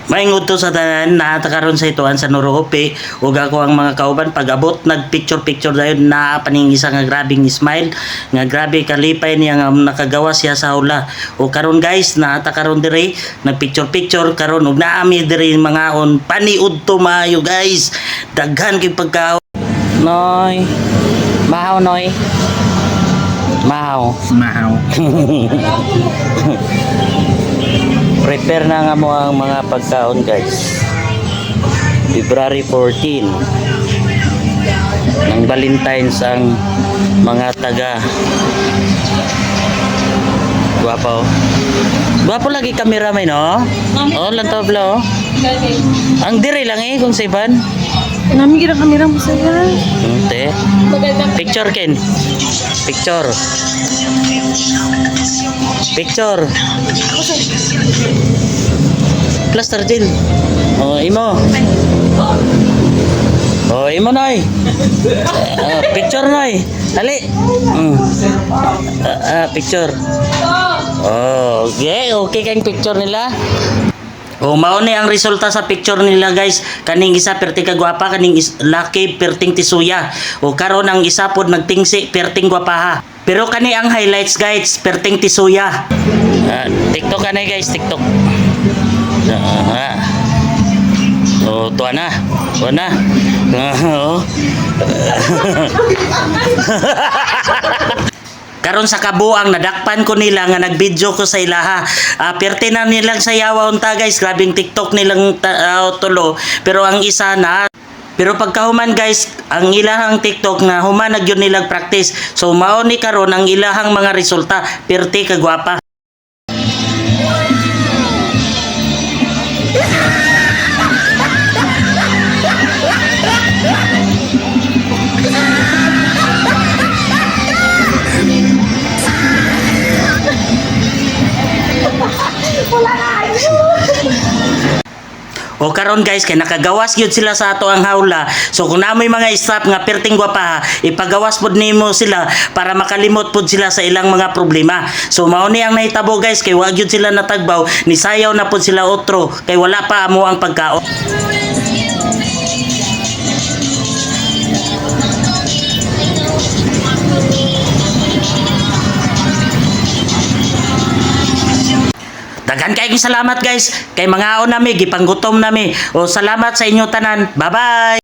Maingod to sa tanan na karon sa ituan sa Nuruope ug ako ang mga kauban pag-abot nag-picture dayon na paning isa nga grabing smile nga grabe kalipay niya nga nakagawa siya sa hula. O karon guys naata karon dire nag-picture karon ug naami dire mga on paniud to maayo guys. Daghan kay pagka Noy. Mahaw noy. Mahaw. Prepare na nga mo ang mga pagkaon guys. February 14 ng Valentine's ang mga taga Guwapo. Guwapo lagi kamera may no? Oh, lantaw blo. Ang dire lang kung sa iban. Nami kira kamera mo saya. Te. Picture ken. Picture. Plaster gel. Oh, imo. Oh, imo noy. Picture noy. Dali. Picture. Oh, okay kang picture nila. O mao ni ang resulta sa picture nila guys. Kaning isa perting kagwapa, kaning laki perting tisuya. O karon ang isa pod nagtingsi perting gwapaha. Pero kani ang highlights guys, perting tisuya. TikTok kanay guys, TikTok. Oh, tuwa na. Karon sa kabuang nadakpan ko nila nga nagbidyo ko sa ilaha. Perte na nilang sayawa unta guys, grabing TikTok nilang tulo. Pero ang isa na pero pagkahuman guys, ang ilahang TikTok na human nagyud nilang practice. So mao ni karon ang ilahang mga resulta, perte kagwapa. O karon guys kay nakagawas gyud sila sa ato ang hawla. So kung namoy mga staff nga perting gwapa, ipagawas pod nimo sila para makalimot pod sila sa ilang mga problema. So mao ni ang nahitabo guys kay wa gyud sila natagbaw, nisayaw na pod sila otro kay wala pa amo ang pagkaon. Daghan kay salamat guys kay mga on nami gipanggutom nami. O salamat sa inyo tanan. Bye-bye.